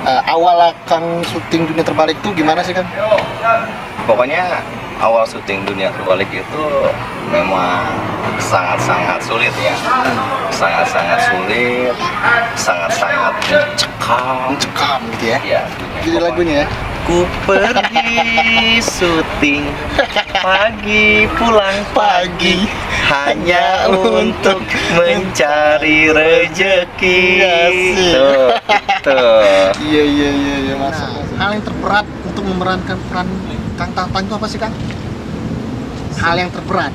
Awal Kang syuting Dunia Terbalik tuh gimana sih, Kang? Pokoknya awal syuting Dunia Terbalik itu memang sangat-sangat sulit ya. Sangat-sangat sulit, sangat-sangat Mencekam gitu ya. Ya, Jadi lagunya ya. ku pergi syuting pagi pulang pagi hanya untuk mencari rejeki. Asik. Tuh. Iya masuk. Hal yang terberat untuk memerankan peran Kang Tatang itu apa sih, Kang? Hal yang terberat.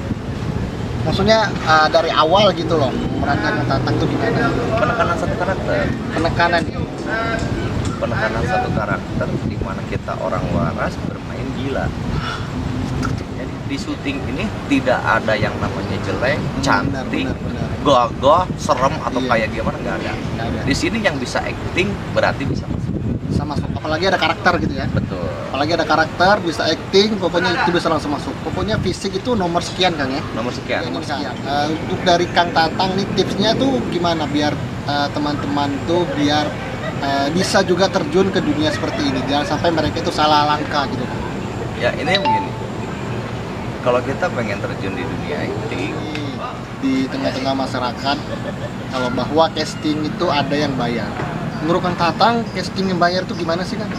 Maksudnya dari awal gitu loh, memerankan Kang Tatang itu gimana? Penekanan satu karakter. Penekanan satu karakter di mana kita orang waras bermain gila. Jadi di syuting ini tidak ada yang namanya jelek, cantik, benar. gagah, serem atau Iya. kayak gimana, nggak ada. Nggak ada. Di sini yang bisa acting berarti bisa masuk. Sama apalagi ada karakter gitu ya. Betul. Apalagi ada karakter, bisa acting, pokoknya itu bisa langsung masuk. Pokoknya fisik itu nomor sekian, Kang ya. Nomor sekian. Nomor sekian. Untuk dari Kang Tatang nih tipsnya tuh gimana biar teman-teman tuh biar bisa juga terjun ke dunia seperti ini, jangan sampai mereka itu salah langkah gitu. Ya ini yang begini. Kalau kita pengen terjun di dunia acting, Di tengah-tengah masyarakat kalau bahwa casting itu ada yang bayar. Menurut Kang Tatang, casting yang bayar itu gimana sih, Kang?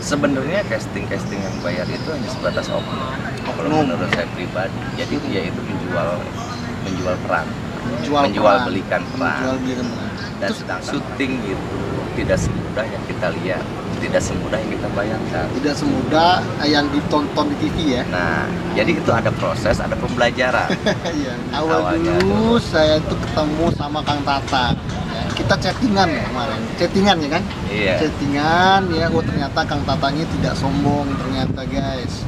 sebenarnya casting yang bayar itu hanya sebatas oknum. Kalau menurut saya pribadi, jadi dia itu menjual peran, menjual peran. belikan peran. Menjual belikan peran. Dan Terus sedang syuting itu tidak semudah yang kita lihat, tidak semudah yang kita bayangkan. tidak semudah yang ditonton di TV ya. Nah, jadi itu ada proses, ada pembelajaran. Iya. Awal Awalnya dulu saya tuh ketemu sama Kang Tatang. Ya, kita chattingan ya kemarin. Chattingan ya kan? Iya. Chattingan ya. Oh ternyata Kang Tatangnya tidak sombong ternyata guys.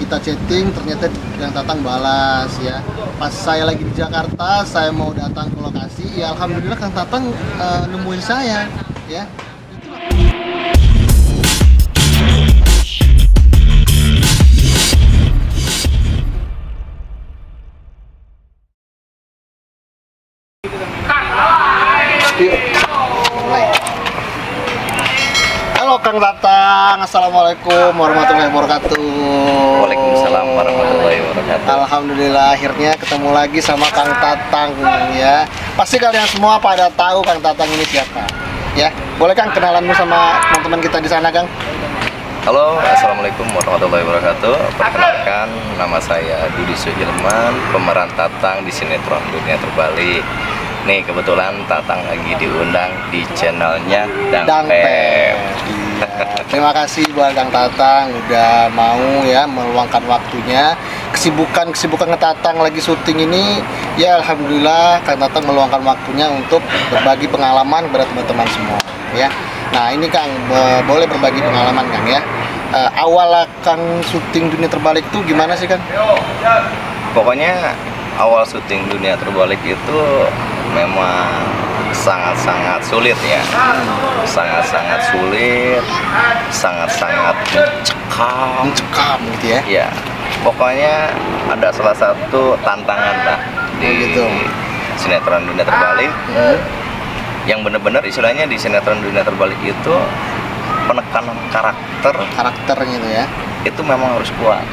Kita chatting ternyata Kang Tatang balas ya. Pas saya lagi di Jakarta, saya mau datang ke lokasi, ya alhamdulillah Kang Tatang nemuin saya ya. Halo Kang Tatang, assalamualaikum warahmatullahi wabarakatuh. Waalaikumsalam warahmatullahi wabarakatuh. Alhamdulillah akhirnya ketemu lagi sama Kang Tatang ya. Pasti kalian semua pada tahu Kang Tatang ini siapa ya. Boleh Kang kenalan dulu sama teman-teman kita di sana, Kang? Halo, assalamualaikum warahmatullahi wabarakatuh. Perkenalkan, nama saya Dudi Sujilman, pemeran Tatang di sinetron Dunia Terbalik. Nih kebetulan Tatang lagi diundang di channelnya Dangpep. Iya. Terima kasih buat Kang Tatang udah mau ya meluangkan waktunya. Kesibukan Tatang lagi syuting ini ya alhamdulillah Kang Tatang meluangkan waktunya untuk berbagi pengalaman kepada teman-teman semua ya. Nah ini Kang boleh berbagi pengalaman Kang ya. Awal Kang syuting Dunia Terbalik tuh gimana sih Kang? Pokoknya awal syuting Dunia Terbalik itu memang sangat-sangat sulit ya. Sangat-sangat sulit, sangat-sangat Mencekam gitu ya. Ya, pokoknya ada salah satu tantangan lah di gitu. sinetron Dunia Terbalik. Yang benar-benar istilahnya di sinetron Dunia Terbalik itu penekanan Karakternya itu ya. itu memang harus kuat.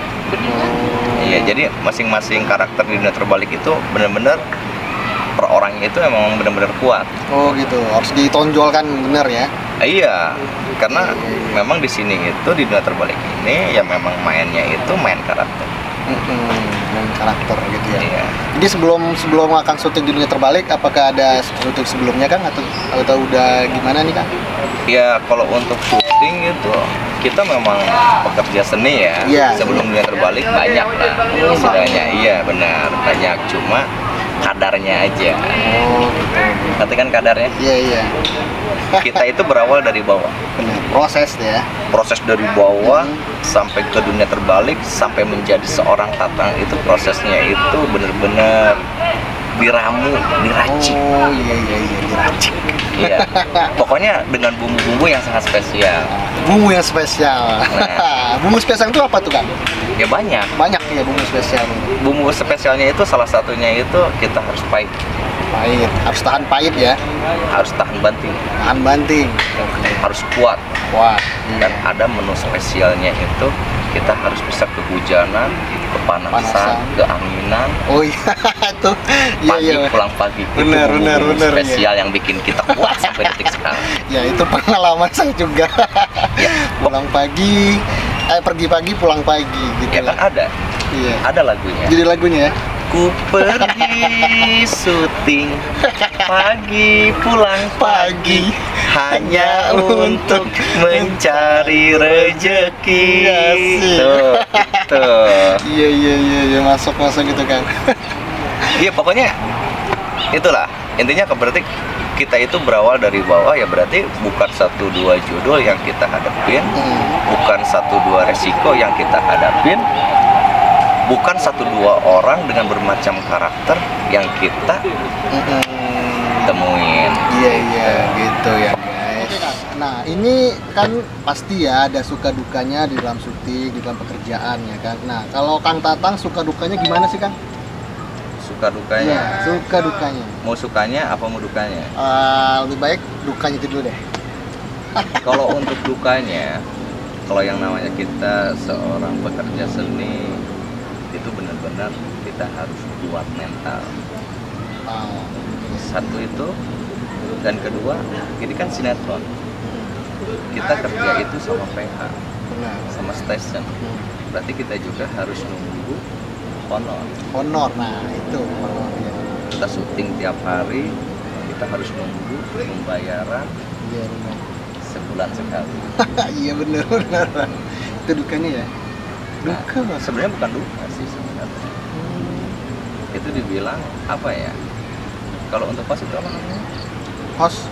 Iya, jadi masing-masing karakter di Dunia Terbalik itu benar-benar per orangnya itu memang benar-benar kuat. Oh gitu, harus ditonjolkan bener ya. Iya, karena memang di sini itu di Dunia Terbalik ini ya memang mainnya itu main karakter. Main karakter gitu ya. Iya. Jadi sebelum akan syuting di Dunia Terbalik, apakah ada syuting sebelumnya Kang atau udah gimana nih Kang? Ya kalau untuk syuting itu kita memang pekerja seni ya. Iya. Sebelum Dunia Terbalik banyak lah istilahnya. Iya benar, banyak, cuma kadarnya aja. Oh gitu. Nanti kan kadarnya Iya. kita itu berawal dari bawah. Benar. Proses ya. Proses dari bawah sampai ke Dunia Terbalik sampai menjadi seorang Tatang itu prosesnya itu benar-benar diramu, diracik. Oh iya diracik. Iya. Pokoknya dengan bumbu-bumbu yang sangat spesial. Bumbu yang spesial. Nah. Bumbu spesial itu apa tuh Kang? Ya banyak. Banyak ya bumbu spesial. Bumbu spesialnya itu salah satunya itu kita harus pahit. Pahit, harus tahan pahit ya. harus tahan banting, Tahan banting. Oke. harus kuat. Kuat. Dan ada menu spesialnya itu kita harus bisa kehujanan, kepanasan, Panasan. keanginan, Oh iya, itu. Iya pagi iya. pulang pagi. Benar, Itu benar, bumbu benar, spesial yang bikin kita kuat sampai detik sekarang. Ya itu pengalaman saya juga. Ya, Pulang pagi, pergi pagi pulang pagi gitu. ya kan ada Iya. lagunya. Jadi lagunya ya. Ku pergi syuting pagi pulang pagi hanya untuk mencari rejeki. Iya sih. Tuh. Iya iya iya iya, masuk gitu kan. Iya pokoknya itulah intinya, berarti kita itu berawal dari bawah, ya berarti bukan 1-2 judul yang kita hadapin, bukan 1-2 resiko yang kita hadapin, bukan 1-2 orang dengan bermacam karakter yang kita temuin. Iya iya gitu ya guys. Nah ini kan pasti ya ada suka dukanya di dalam syuting, di dalam pekerjaan ya kan. Nah kalau Kang Tatang suka dukanya gimana sih Kang? Suka dukanya. Iya, suka dukanya. Mau sukanya apa mau dukanya? Lebih baik dukanya dulu deh. Kalau untuk dukanya, kalau yang namanya kita seorang pekerja seni itu benar-benar kita harus kuat mental. Oh, Satu itu, dan kedua, ini kan sinetron. Kita kerja itu sama PH, benar. sama stasiun. Berarti kita juga harus nunggu honor. Honor, nah itu honor ya. Kita syuting tiap hari, kita harus nunggu pembayaran Iya benar. sebulan sekali. Iya benar benar. Itu dukanya ya. Nah, Duka mas. sebenarnya bukan duka sih sebenarnya. Itu dibilang apa ya? Kalau untuk pas itu apa namanya? Host,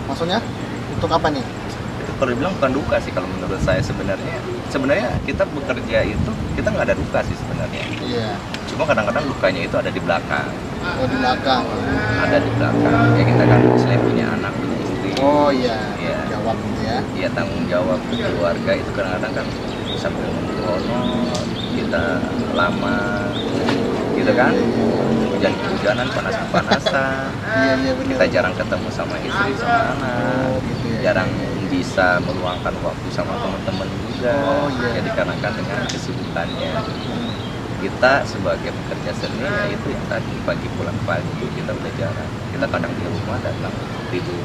maksudnya untuk apa nih? Itu kalau dibilang bukan duka sih kalau menurut saya sebenarnya. Sebenarnya kita bekerja itu kita nggak ada duka sih sebenarnya. Iya. Cuma kadang-kadang dukanya itu ada di belakang. Oh di belakang. Ada di belakang. Ya kita kan selain punya anak, punya istri. Oh iya. Iya. Jawab gitu ya. Ya tanggung jawab keluarga itu kadang-kadang kan sambil nunggu honor, kita lama, gitu kan? Hujan-hujanan, panas-panasan. Iya iya benar. Kita jarang ketemu sama istri sama anak, Oh gitu ya. jarang bisa meluangkan waktu sama teman-teman juga. Oh, iya. Ya dikarenakan dengan kesibukannya. Kita sebagai pekerja seni ya itu yang tadi pagi pulang pagi kita udah jarang. Kita kadang di rumah datang tidur,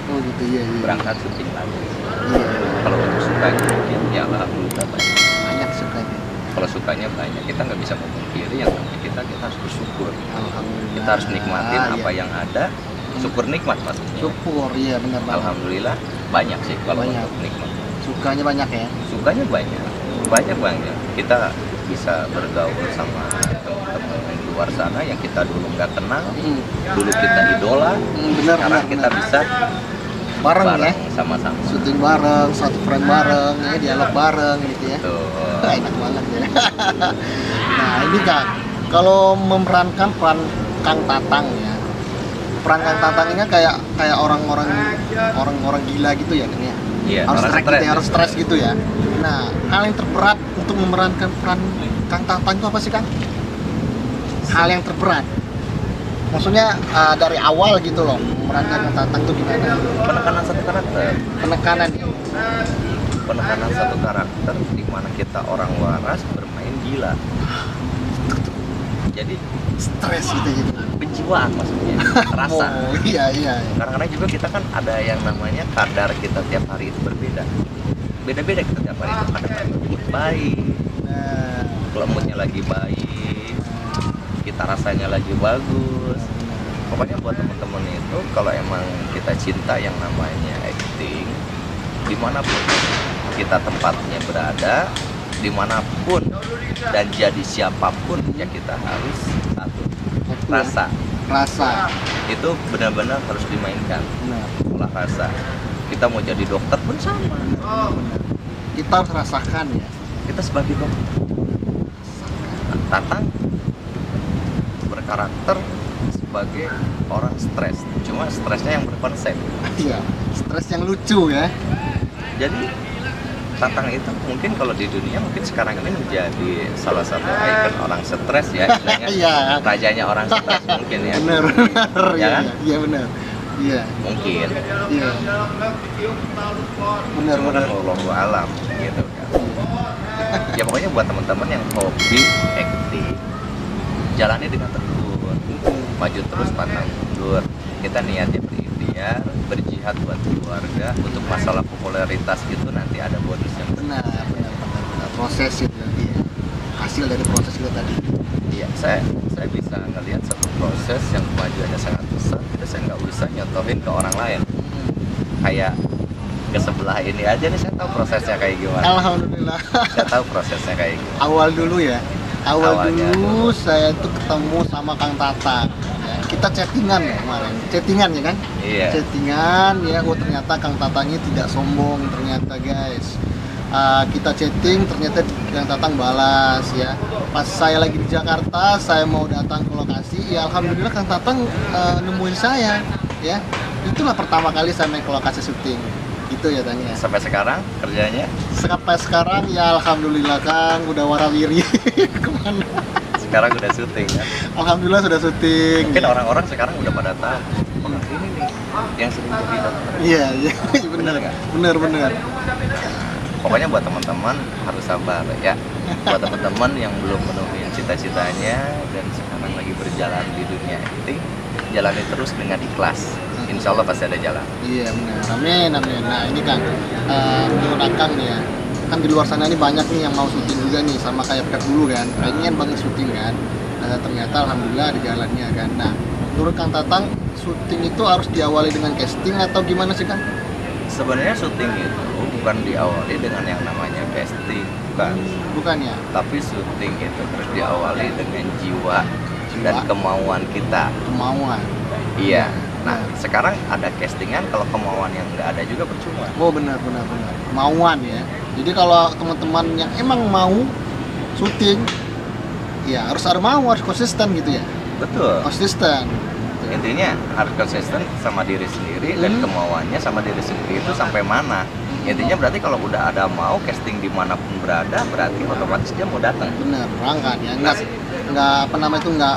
Oh gitu iya iya. berangkat syuting lagi. Iya. Kalau untuk sukanya mungkin ya alhamdulillah banyak. Banyak sukanya. Kalau sukanya banyak, kita nggak bisa memungkiri yang namanya kita harus bersyukur. Alhamdulillah. Kita harus nikmatin Ah, apa iya. yang ada. Syukur nikmat maksudnya. Syukur iya benar banget. Alhamdulillah banyak sih kalau Banyak. untuk nikmat. Sukanya banyak ya. Sukanya banyak, banyak banget. Kita bisa bergaul sama teman-teman di luar sana yang kita dulu nggak kenal, dulu kita idola, Benar sekarang benar. kita benar. bisa bareng ya. bareng sama-sama. Syuting bareng, satu frame bareng, ya dialog bareng gitu ya. Tuh. Enak banget ya. Nah ini Kang, kalau memerankan peran Kang Tatang ya, peran Kang Tatang ini kayak orang-orang gila gitu ya kan ya. Iya, Harus orang stres gitu ya, stres. harus stres gitu ya. Nah hal yang terberat untuk memerankan peran Kang Tatang itu apa sih Kang? Hal yang terberat. Maksudnya dari awal gitu loh, memerankan Kang Tatang itu gimana? Penekanan satu karakter. Penekanan ya. Penekanan satu karakter di mana kita orang waras bermain gila. Jadi Stres gitu. penjiwaan maksudnya, rasa. Oh iya iya. Kadang-kadang juga kita kan ada yang namanya kadar kita tiap hari itu berbeda. Beda-beda kita tiap hari itu. Kadang-kadang mood baik, Nah, kalau moodnya lagi baik, kita rasanya lagi bagus. Pokoknya buat temen-temen itu kalau emang kita cinta yang namanya acting, dimanapun kita tempatnya berada, dimanapun dan jadi siapapun ya kita harus satu rasa itu benar-benar harus dimainkan. benar. Olah rasa kita mau jadi dokter pun sama, Kita harus rasakan ya. kita sebagai dokter. Tatang berkarakter sebagai orang stres, cuma stresnya yang berkonsep. Iya. Stres yang lucu ya. Jadi Tatang itu mungkin kalau di dunia mungkin sekarang ini menjadi salah satu ikon orang stres ya, istilahnya. Iya. Rajanya orang stres mungkin ya. Benar. Ya kan? Iya benar. Iya. Mungkin. Iya. Benar. Wallahu alam gitu kan. Ya pokoknya buat teman-teman yang hobi acting, jalani dengan tekun, maju terus pantang mundur. Kita niatnya berikhtiar, berjihad buat keluarga. Untuk masalah popularitas itu nanti ada bonusnya. Benar. Proses itu tadi ya. Hasil dari proses itu tadi. Iya, saya bisa ngelihat satu proses yang kemajuannya sangat besar. Kita saya nggak usah nyontohin ke orang lain. Kayak ke sebelah ini aja nih, saya tahu prosesnya kayak gimana. Alhamdulillah. Saya tahu prosesnya kayak gimana. Awal dulu ya. Awalnya Dulu saya tuh ketemu sama Kang Tatang. Ya, kita chattingan ya kemarin. Chattingan ya kan? Iya. Chattingan ya. Oh ternyata Kang Tatangnya tidak sombong ternyata guys. Kita chatting, ternyata Kang Tatang balas ya. Pas saya lagi di Jakarta, saya mau datang ke lokasi, ya alhamdulillah Kang Tatang nemuin saya ya. Itulah pertama kali saya main ke lokasi syuting. Itu ya tanya. Sampai sekarang kerjanya? Sampai sekarang ya alhamdulillah Kang udah warawiri kemana. Sekarang udah syuting kan? Alhamdulillah sudah syuting. Mungkin ya. orang-orang sekarang udah pada tahu. Oh, ini nih yang sering jadi dokter. Iya Bener nggak? Bener. Pokoknya buat teman-teman harus sabar ya. Buat teman-teman yang belum memenuhi cita-citanya dan sekarang lagi berjalan di dunia acting, jalani terus dengan ikhlas. Insya Allah pasti ada jalan. Iya benar. Amin. Nah ini Kang, menurut Kang nih ya, kan di luar sana ini banyak nih yang mau syuting juga nih sama kayak dulu kan, pengen banget syuting kan. Nah, ternyata alhamdulillah ada jalannya kan. Nah menurut Kang Tatang, syuting itu harus diawali dengan casting atau gimana sih Kang? Sebenarnya syuting itu bukan diawali dengan yang namanya casting, Bukan ya? tapi syuting itu terus diawali dengan jiwa dan kemauan kita. Kemauan. Iya. Nah, sekarang ada castingan, kalau kemauan yang nggak ada juga percuma. Oh benar. Kemauan ya. Jadi kalau teman-teman yang emang mau syuting, ya harus harus konsisten gitu ya. Betul. Konsisten. Intinya harus konsisten sama diri sendiri dan kemauannya sama diri sendiri itu sampai mana. Intinya berarti kalau udah ada mau casting dimanapun berada, berarti otomatis dia mau datang. Bener, berangkat ya. Nggak apa namanya itu nggak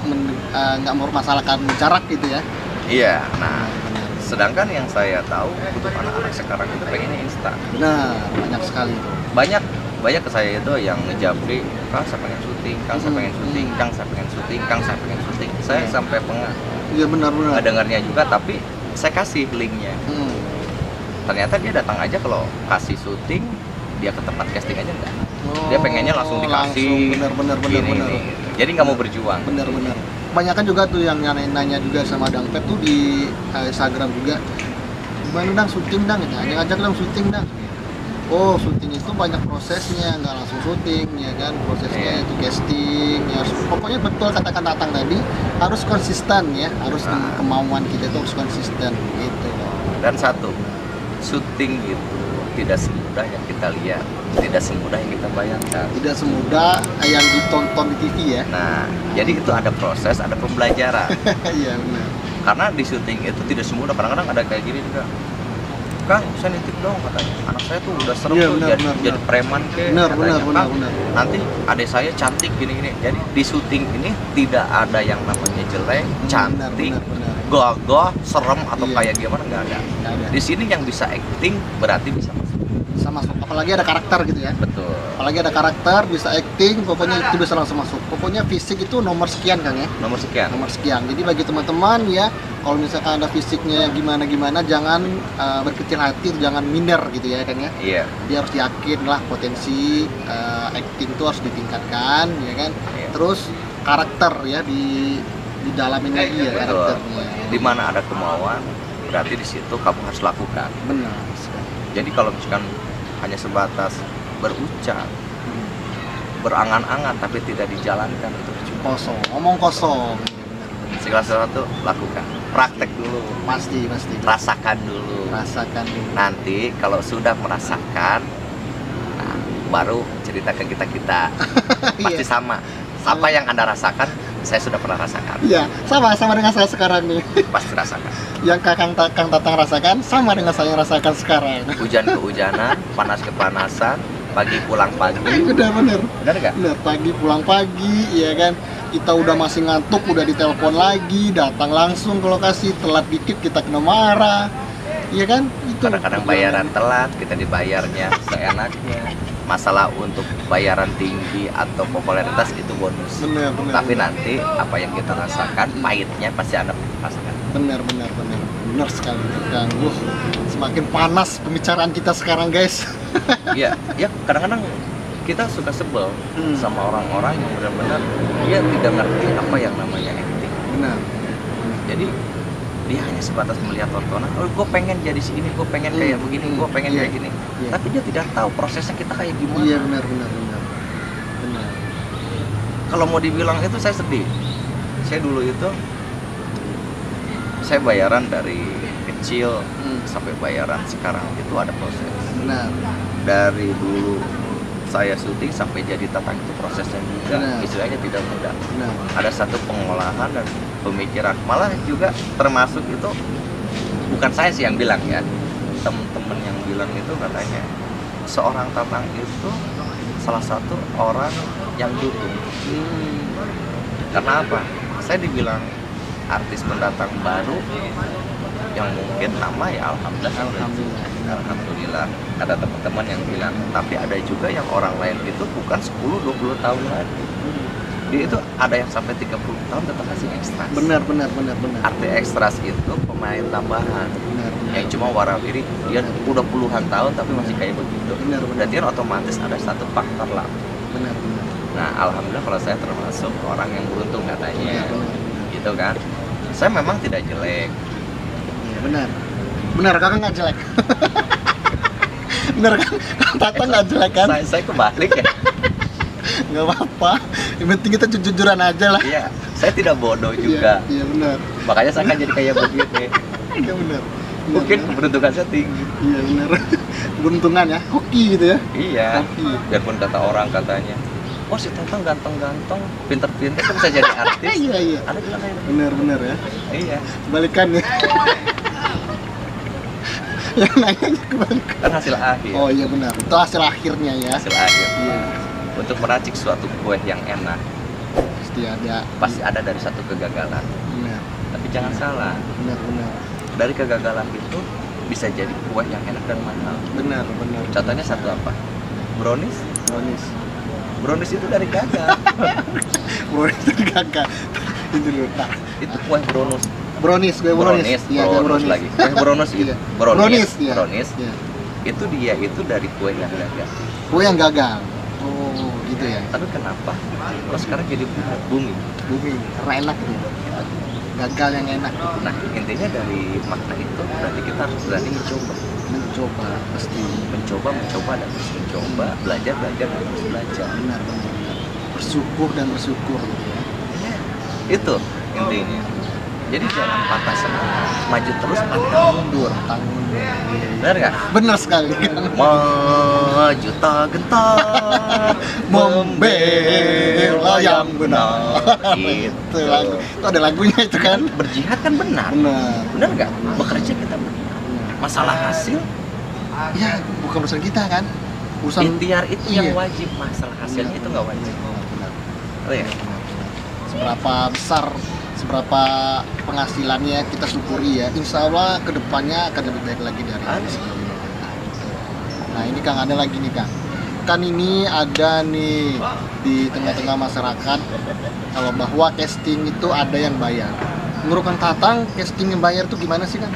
mempermasalahkan jarak gitu ya. Iya. Nah, sedangkan yang saya tahu untuk anak-anak sekarang itu pengennya instan. Benar, banyak sekali. Banyak ke saya itu yang ngejapri, Kang saya pengen syuting, Kang saya pengen syuting, Kang saya pengen syuting, Kang saya pengen syuting. Saya sampai Iya benar. nggak dengarnya juga, tapi saya kasih linknya. Ternyata dia datang aja kalau kasih syuting, dia ke tempat casting aja enggak. Dia pengennya langsung dikasih. Benar. Gini. Jadi nggak mau berjuang. Benar. Kebanyakan juga tuh yang nanya juga sama Dang Pep tuh di Instagram juga. Gimana Dang syuting Dang? Ngajak dong syuting Dang. Oh syuting itu banyak prosesnya, nggak langsung syuting ya kan, prosesnya itu casting ya, pokoknya betul katakan Tatang tadi, harus konsisten ya, harus kemauan kita itu harus konsisten gitu. Dan satu, syuting itu tidak semudah yang kita lihat, tidak semudah yang kita bayangkan, tidak semudah yang ditonton di TV ya. Nah jadi itu ada proses, ada pembelajaran. Iya benar. Karena di syuting itu tidak semudah, kadang-kadang ada kayak gini juga, Kang, saya nitip dong katanya. Anak saya tuh udah serem tuh jadi preman benar. Nanti adik saya cantik gini-gini. Jadi di syuting ini tidak ada yang namanya jelek, cantik, gagah, serem atau kayak gimana, nggak ada. Di sini yang bisa acting berarti bisa masuk. Apalagi ada karakter gitu ya. Betul. Apalagi ada karakter, bisa acting, pokoknya itu bisa langsung masuk. Pokoknya fisik itu nomor sekian Kang ya. Nomor sekian. Jadi bagi teman-teman ya, kalau misalkan ada fisiknya yang gimana, jangan berkecil hati, jangan minder gitu ya kan ya. Iya. Dia harus yakin lah potensi acting itu harus ditingkatkan ya kan. Iya. Terus karakter ya didalamin lagi ya karakternya. Di mana ada kemauan, berarti di situ kamu harus lakukan. Benar. Jadi kalau misalkan hanya sebatas berucap, berangan-angan tapi tidak dijalankan, itu kosong, ngomong kosong. Segala sesuatu lakukan, praktek dulu, pasti rasakan dulu. Nanti kalau sudah merasakan, nah, baru cerita ke kita pasti sama. Apa yang Anda rasakan saya sudah pernah rasakan. Iya, sama dengan saya sekarang nih. Pasti rasakan. Yang Kang Tatang rasakan sama dengan saya rasakan sekarang. Hujan kehujanan, panas kepanasan, pagi pulang pagi. Bener. Benar nggak? Bener, pagi pulang pagi, ya kan. Kita udah masih ngantuk, udah ditelepon lagi, datang langsung ke lokasi, telat dikit kita kena marah. Iya kan? Itu Kadang-kadang bayaran telat, kita dibayarnya seenaknya. Masalah untuk bayaran tinggi atau popularitas itu bonus. Bener. Tapi nanti apa yang kita rasakan, pahitnya pasti Anda rasakan. Bener sekali Kang. Semakin panas pembicaraan kita sekarang, guys. Iya, ya kadang-kadang kita suka sebel sama orang-orang yang benar-benar dia tidak ngerti apa yang namanya acting. Benar. Jadi dia hanya sebatas melihat tontonan, oh gue pengen jadi sini, gue pengen kayak begini, gue pengen kayak gini. Tapi dia tidak tahu prosesnya kita kayak gimana. Iya, benar. Kalau mau dibilang itu saya sedih. Saya dulu itu saya bayaran dari kecil sampai bayaran sekarang itu ada proses. Benar. Dari dulu saya syuting sampai jadi tatang itu prosesnya juga, istilahnya tidak mudah. Ada satu pengolahan dan pemikiran, malah juga termasuk itu bukan saya sih yang bilang ya, temen-temen yang bilang itu katanya seorang tatang itu salah satu orang yang dukung. Karena apa? Saya dibilang artis pendatang baru yang mungkin nama ya alhamdulillah ada teman-teman yang bilang, tapi ada juga yang orang lain itu bukan 10-20 tahun lagi, dia itu ada yang sampai 30 tahun tetap kasih ekstras. Benar. Arti ekstras itu pemain tambahan Benar. yang cuma warawiri, dia udah puluhan tahun tapi masih kayak begitu. Benar. Berarti kan otomatis ada satu faktor lah. Benar. Nah alhamdulillah kalau saya termasuk orang yang beruntung katanya, Benar. gitu kan. Saya memang tidak jelek. Benar, Kakak nggak jelek. Bener kan? Kang Tatang nggak jelek kan? Saya kebalik ya. Nggak apa-apa. Yang penting kita jujur-jujuran aja lah. Iya, saya tidak bodoh juga. Iya benar. Makanya saya kan jadi kayak begini. Iya benar. Mungkin keberuntungan saya tinggi. Iya benar. Keberuntungan ya, hoki gitu ya. Iya. Hoki. Biarpun kata orang katanya, oh si Tatang ganteng-ganteng, pinter-pinter kan bisa jadi artis. Iya. Ada bilang kayak gitu. Benar ya. Iya. Kebalikan ya. Yang nanya kebalikan. Kan hasil akhir. Oh iya benar. Itu hasil akhirnya ya. Hasil akhir. Iya. Untuk meracik suatu kue yang enak, Pasti ada dari satu kegagalan. Benar. Tapi jangan salah. Benar. Dari kegagalan itu bisa jadi kue yang enak dan mahal. Benar. Contohnya satu apa? Brownies. Brownies itu dari gagal. Brownies itu gagal. Itu dulu. Itu kue brownies. Brownies. Iya, brownies lagi. Kue brownies itu. Iya. Brownies. Iya. Iya. Itu dia itu dari kue yang gagal. Kue yang gagal. Oh, gitu ya. Tapi kenapa? Kalau sekarang jadi booming. Karena enak gitu. Gagal yang enak. Nah, intinya dari makna itu berarti kita harus berani mencoba. Pasti. Mencoba dan terus mencoba, belajar dan terus belajar. Benar. Bersyukur gitu ya. Ya, itu intinya. Jadi jangan patah semangat, maju terus, pantang mundur. Benar nggak? Benar sekali. Maju tak gentar, membela yang benar. Itu lagu. Itu ada lagunya itu kan. Berjihad kan benar. Benar nggak? Bekerja kita benar. Masalah hasil, ya bukan urusan kita kan. Urusan ikhtiar itu yang wajib. Masalah hasilnya itu nggak wajib. Oh ya. Seberapa penghasilannya kita syukuri ya. Insya Allah kedepannya akan lebih baik lagi dari ini. Nah ini Kang, ada lagi nih Kang. Kan ini ada nih di tengah-tengah masyarakat kalau bahwa casting itu ada yang bayar. Menurut Kang Tatang, casting yang bayar itu gimana sih Kang?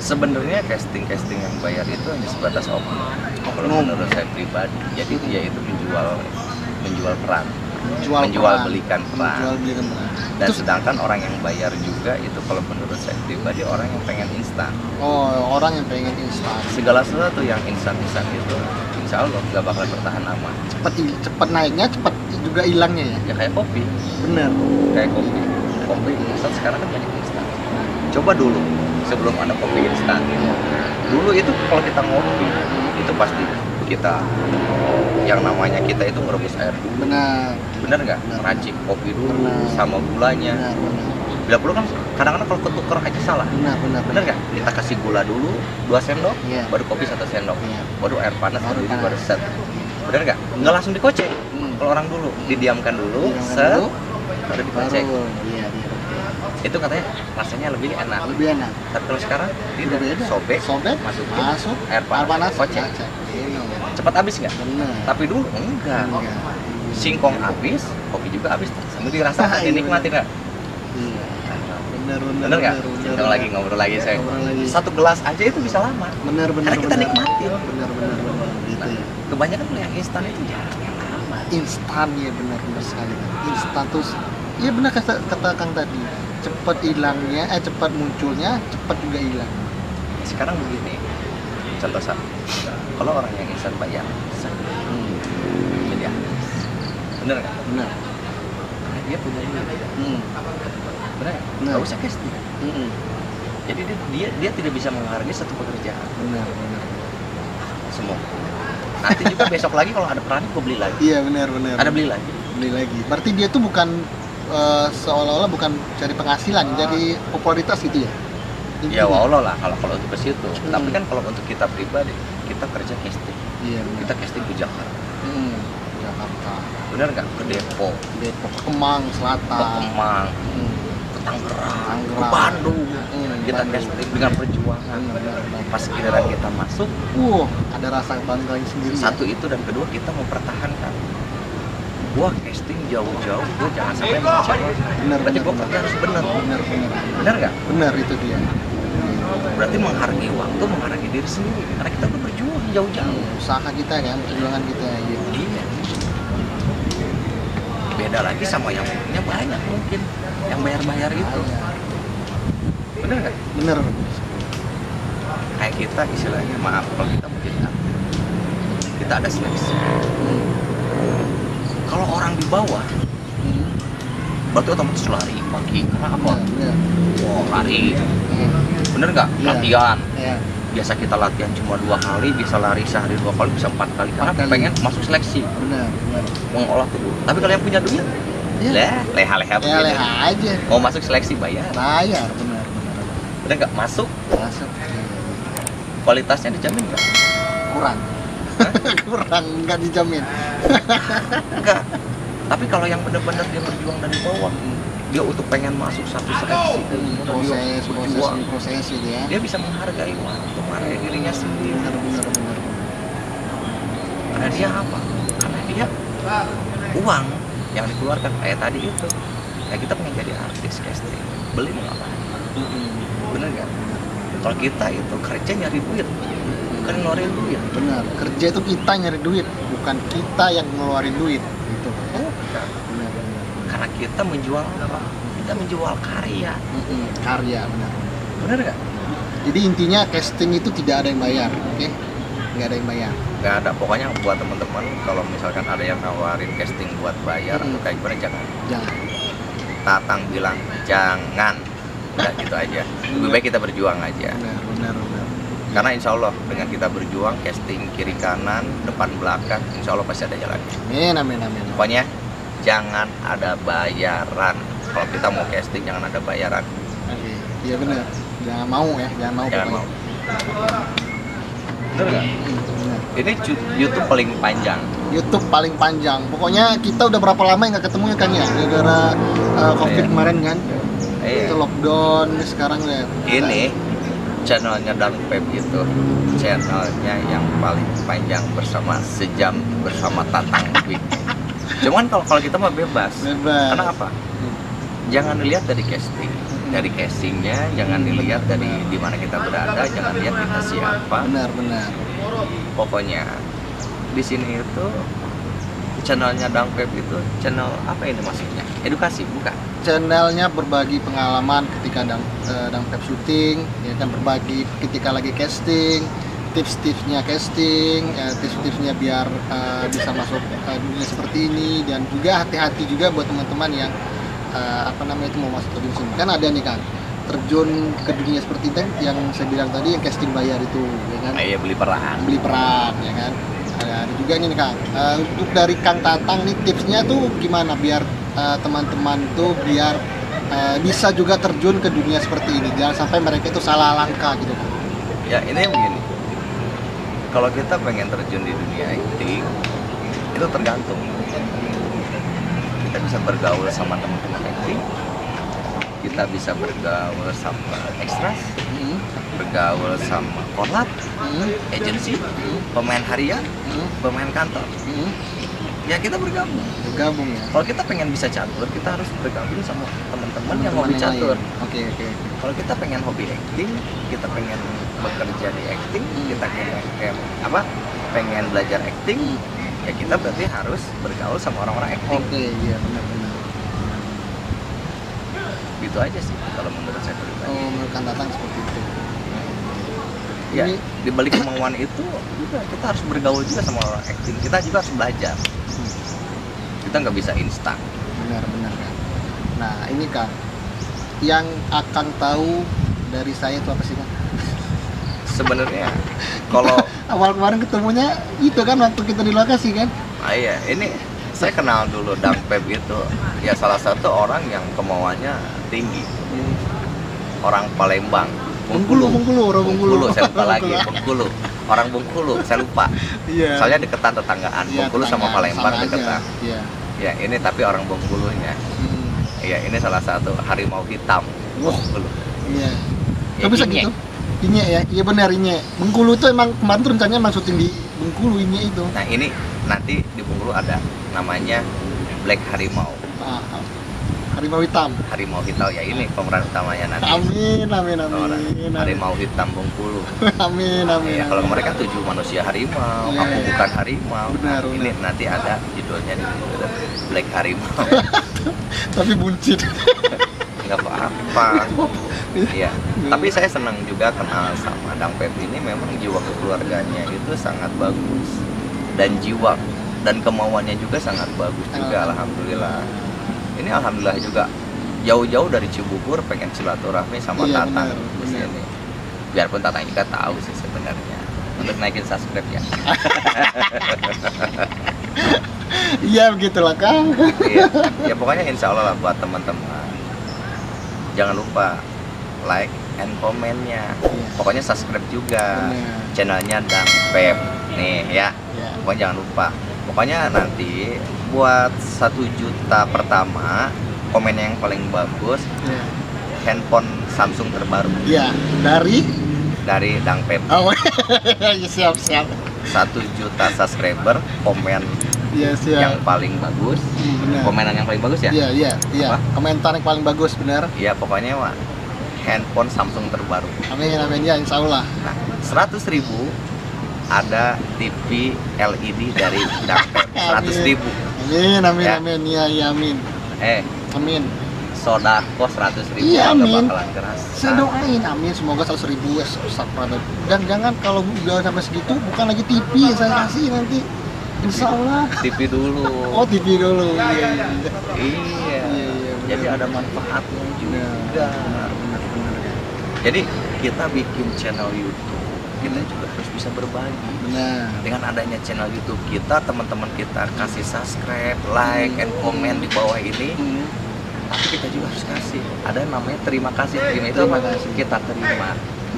Sebenarnya casting yang bayar itu hanya sebatas oknum. Kalau menurut saya pribadi, jadi dia itu menjual peran. Belikan peran. Dan sedangkan orang yang bayar juga itu kalau menurut saya pribadi orang yang pengen instan. Oh, orang yang pengen instan. Segala sesuatu yang instan itu insya Allah nggak bakal bertahan lama. Cepet naiknya, cepet juga hilangnya ya. Ya kayak kopi. Bener. Kayak kopi instan sekarang kan banyak instan. Coba dulu sebelum ada kopi instan. Dulu itu kalau kita ngopi itu pasti kita yang namanya kita itu merebus air dulu. Bener nggak? Racik kopi dulu sama gulanya. Bila perlu kan kadang-kadang kalau ketuker aja salah. Bener nggak? Kita kasih gula dulu 2 sendok, baru kopi 1 sendok, baru air panas baru set. Bener nggak? Nggak langsung dikocek. Kalau orang dulu didiamkan dulu, set, baru dikocek. Itu katanya rasanya lebih enak. Tapi kalau sekarang tidak, sobek, masuk air panas, kocek. Cepat habis nggak? Tapi dulu enggak. Singkong habis, kopi juga habis. Sambil dirasakan, dinikmatin nggak? Bener nggak? Kita lagi ngobrol lagi saya. 1 gelas aja itu bisa lama. Karena kita nikmatin. Nah, kebanyakan yang instan itu jarang yang lama. Instan ya, benar sekali. Instan terus, ya benar kata Kang tadi. Cepat hilangnya, cepat munculnya, cepat juga hilang. Sekarang begini, contoh satu. Kalau orang yang instan bayar, jadi bener nggak? Benar. Karena dia punya duit. Benar? Nggak usah casting. Jadi dia tidak bisa menghargai satu pekerjaan. Benar. Semua. Nanti juga besok lagi kalau ada peran gue beli lagi. Iya benar. Ada beli lagi. Berarti dia tuh bukan seolah-olah bukan cari penghasilan, jadi popularitas gitu ya? Ya wallah lah kalau untuk ke situ. Tapi kan kalau untuk kita pribadi, kita kerja casting. Iya. Kita casting ke Jakarta. Jakarta. Benar nggak? Ke Depok, ke Kemang Selatan. Ke Tangerang, ke Bandung. Kita casting dengan perjuangan. Pas giliran kita masuk, ada rasa bangga sendiri. Satu itu, dan kedua kita mempertahankan. Gua casting jauh-jauh, gua jangan sampai mengecewakan. Berarti gua kerja harus benar. Benar nggak? Benar, itu dia. Berarti menghargai waktu, menghargai diri sendiri. Karena kita udah berjuang jauh-jauh. Usaha kita kan, perjuangan kita. Iya. Beda lagi sama yang punya banyak mungkin, yang bayar-bayar itu. Bener nggak? Bener. Kayak kita istilahnya, maaf kalau kita mau jadi atlet, kita ada seleksi. Kalau orang di bawah, berarti otomatis lari pagi. Karena apa? Lari. Bener nggak? Latihan. Biasa kita latihan cuma 2 kali, bisa lari sehari 2 kali, bisa 4 kali. Karena pengen masuk seleksi. Benar. Mengolah tubuh. Tapi kalau yang punya duit, leha-leha begini. Leha aja. Mau masuk seleksi bayar. Benar. Bener nggak? Masuk. Kualitasnya dijamin nggak? Kurang. Kurang, nggak dijamin. Enggak. Tapi kalau yang benar-benar dia berjuang dari bawah, dia untuk pengen masuk satu seleksi, proses gitu ya. Dia bisa menghargai waktu, menghargai dirinya sendiri. Benar. Karena dia apa? Karena dia uang yang dikeluarkan kayak tadi itu. Kayak kita pengen jadi artis casting, beli mau apa? Bener nggak? Kalau kita itu kerja nyari duit, bukan ngeluarin duit. Benar. Kerja itu kita nyari duit, bukan kita yang ngeluarin duit. Gitu. Benar. Karena kita menjual apa? Kita menjual karya. Karya, benar. Bener nggak? Jadi intinya casting itu tidak ada yang bayar, oke? Nggak ada yang bayar. Nggak ada. Pokoknya buat teman-teman, kalau misalkan ada yang nawarin casting buat bayar atau kayak gimana, jangan. Tatang bilang jangan. Udah gitu aja. Lebih baik kita berjuang aja. Benar. Karena insya Allah dengan kita berjuang, casting kiri kanan, depan belakang, insya Allah pasti ada jalannya. Amin. Pokoknya jangan ada bayaran. Kalau kita mau casting jangan ada bayaran. Iya benar. Jangan mau. Jangan mau. Bener nggak? Ini YouTube paling panjang. YouTube paling panjang. Pokoknya kita udah berapa lama nggak ketemu ya kan ya? Gara-gara COVID kemarin kan. Itu lockdown sekarang ya. Ini channelnya Dangpep itu channelnya yang paling panjang bersama sejam bersama Tatang Week. Cuman kalau kita mah bebas. Karena apa? Jangan dilihat dari castingnya, jangan dilihat dari di mana kita berada, jangan lihat kita siapa. Benar. Pokoknya di sini itu channelnya Dangpep itu channel apa ini maksudnya? Edukasi bukan? Channelnya berbagi pengalaman ketika Dangpep syuting, ya kan, berbagi ketika lagi casting, tips-tipsnya casting, tips-tipsnya biar bisa masuk dunia seperti ini, dan juga hati-hati juga buat teman-teman yang itu mau masuk ke dunia sini. Kan ada nih kan terjun ke dunia seperti itu yang saya bilang tadi, yang casting bayar itu, ya kan? Iya, beli peran ya kan. Dan ada juga nih Kang. Untuk dari Kang Tatang nih tipsnya tuh gimana biar teman-teman tuh biar bisa juga terjun ke dunia seperti ini, jangan sampai mereka itu salah langkah gitu Kang. Ya ini begini, kalau kita pengen terjun di dunia acting itu tergantung. Kita bisa bergaul sama teman-teman acting, kita bisa bergaul sama extras, bergaul sama korlap, agensi, pemain harian, pemain kantor. Ya kita bergabung Ya. Kalau kita pengen bisa catur, kita harus bergabung sama teman-teman yang Teman-teman hobi yang catur. lain. Oke. Kalau kita pengen hobi acting, kita pengen bekerja di acting, kita pengen belajar acting, ya kita berarti harus bergaul sama orang-orang acting. Oke, iya benar-benar. Gitu aja sih kalau menurut saya pribadi. Oh, menurut Kang Tatang seperti itu. Ya, Ini di balik kemauan itu juga kita harus bergaul juga sama orang acting. Kita juga harus belajar. Kita nggak bisa instan. benar kan. Nah, ini Kang, yang akan tahu dari saya itu apa sih Kang? Sebenarnya kalau Awal kemarin ketemunya itu kan waktu kita di lokasi kan? iya, ini saya kenal dulu Dang Pep itu ya salah satu orang yang kemauannya tinggi. Orang Palembang. Bengkulu, orang Bengkulu. Saya lupa lagi, Bengkulu. Orang Bengkulu, saya lupa. Iya. Soalnya deketan tetanggaan, Iya, Bengkulu sama Palembang sama aja. deketan. Iya. Ya, ini tapi orang Bengkulunya. Iya, ini salah satu harimau hitam. Wah. Bengkulu. Iya. Ya, Kok bisa Inye. gitu? Inye ya, iya benar Inye. Bengkulu itu emang kemarin tuh rencananya emang syuting di Bengkulu Inye itu. Nah, ini nanti di Bengkulu ada namanya Black Harimau. Ah, harimau hitam. Harimau hitam ya, ini pemeran utamanya nanti. Amin. Harimau hitam Bengkulu. Amin. Ya, kalau mereka 7 manusia harimau, Iya, aku iya. bukan harimau. Benar, Nah, ini nanti ada judulnya di situ, Black Harimau. Tapi buncit. Nggak apa-apa. Iya. Tapi saya senang juga kenal sama Dang Pep ini. Memang jiwa kekeluarganya itu sangat bagus dan jiwa dan kemauannya juga sangat bagus juga. Alhamdulillah. Ini alhamdulillah juga jauh-jauh dari Cibubur pengen silaturahmi sama Iya, Tatang benar, di sini. Biarpun Tatang juga tahu sih sebenarnya untuk naikin subscribe ya. Iya begitulah Kang. Iya. Ya pokoknya insya Allah lah buat teman-teman. Jangan lupa like and komennya. Iya. Pokoknya subscribe juga Benar. channelnya Dang Pep nih ya. Iya. Pokoknya jangan lupa. Pokoknya nanti buat 1 juta pertama komen yang paling bagus Iya. handphone Samsung terbaru Iya, dari Dang Pep. oh, ya, siap. 1 juta subscriber komen Iya, siap. yang paling bagus. Benar. Komenan yang paling bagus ya? Iya. Apa? Komentar yang paling bagus, benar. Iya pokoknya Wak, handphone Samsung terbaru. Amin ya, insya Allah. Nah, 100.000 ada TV LED dari Dang Pep. 100.000. Amin. Ya. Iya, amin. Amin. Sodako 100.000 Iya, nggak amin. bakalan keras. Saya doain, amin. Semoga 100.000 dan jangan kalau udah sampai segitu bukan lagi TV yang saya kasih nanti. Insya Allah. TV dulu. Oh, TV dulu. Iya. Iya. Jadi ada manfaatnya juga. Benar. Jadi kita bikin channel YouTube, kita juga harus bisa berbagi. Benar. Dengan adanya channel YouTube kita, teman-teman kita kasih subscribe, like, and comment di bawah ini. Tapi kita juga harus kasih. Ada namanya terima kasih. Terima itu Terima apa? kasih. Kita terima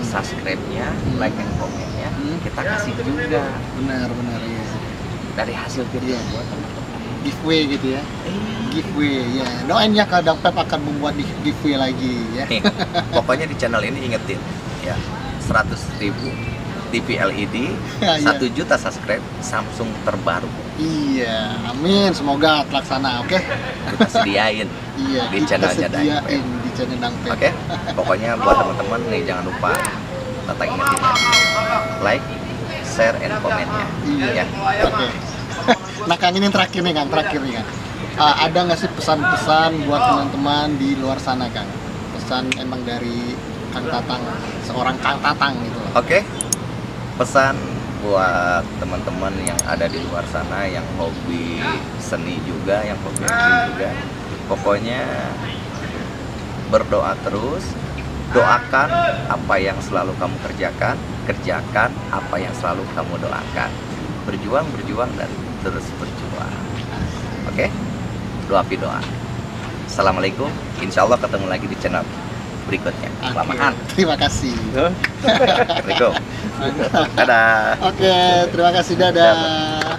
subscribe-nya, like, and comment-nya. Kita kasih juga Benar ya. dari hasil kita Iya. buat teman-teman. Giveaway gitu ya. Giveaway ya. Doain ya Kak Dang Pep akan membuat giveaway lagi ya. Nih, pokoknya di channel ini ingetin ya, 100.000 TV LED, Ya, 1 juta subscribe, Samsung terbaru Iya, amin. Semoga terlaksana, oke? kita sediain. Iya, Di kita channelnya Dang sediain Pep. di channel Dang Pep. Oke, pokoknya buat teman-teman nih jangan lupa tetap ingetin ya, like, share, and komennya. Iya. Ya. Oke. Nah, Kang, ini yang terakhir nih, Kang. Ada nggak sih pesan-pesan buat teman-teman di luar sana, Kang? Pesan emang dari Kang Tatang, seorang Kang Tatang gitu loh. Oke, pesan buat teman-teman yang ada di luar sana yang hobi seni juga, yang hobi acting juga, pokoknya berdoa terus, doakan apa yang selalu kamu kerjakan, kerjakan apa yang selalu kamu doakan. berjuang dan terus berjuang. Oke? Doa doa. Assalamualaikum. Insya Allah ketemu lagi di channel berikutnya. Kelamaan. Terima kasih. Assalamualaikum. Dadah. Oke, terima kasih. Dadah.